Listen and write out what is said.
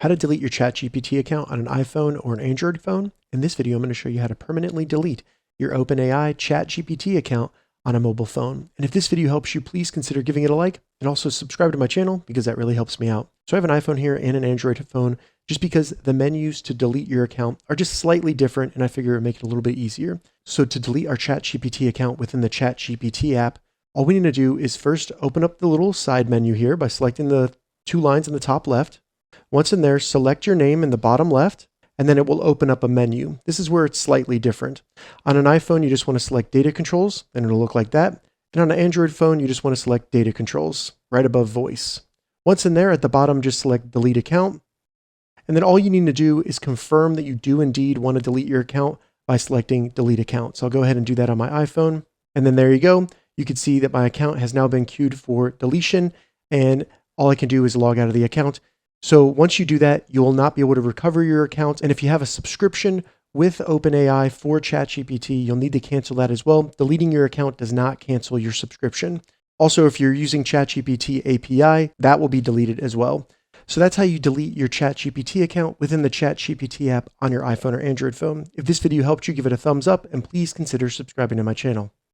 how to delete your ChatGPT account on an iPhone or an Android phone. In this video, I'm going to show you how to permanently delete your OpenAI ChatGPT account on a mobile phone. And if this video helps you, please consider giving it a like and also subscribe to my channel because that really helps me out. So I have an iPhone here and an Android phone just because the menus to delete your account are just slightly different and I figure it would make it a little bit easier. So to delete our ChatGPT account within the ChatGPT app, all we need to do is first open up the little side menu here by selecting the two lines in the top left. Once in there, select your name in the bottom left, and then it will open up a menu. This is where it's slightly different. On an iPhone, you just want to select data controls, and it'll look like that. And on an Android phone, you just want to select data controls right above voice. Once in there, at the bottom, just select delete account. And then all you need to do is confirm that you do indeed want to delete your account by selecting delete account. So I'll go ahead and do that on my iPhone. And then there you go. You can see that my account has now been queued for deletion, and all I can do is log out of the account. So once you do that, you will not be able to recover your account. And if you have a subscription with OpenAI for ChatGPT, you'll need to cancel that as well. Deleting your account does not cancel your subscription. Also, if you're using ChatGPT API, that will be deleted as well. So that's how you delete your ChatGPT account within the ChatGPT app on your iPhone or Android phone. If this video helped you, give it a thumbs up and please consider subscribing to my channel.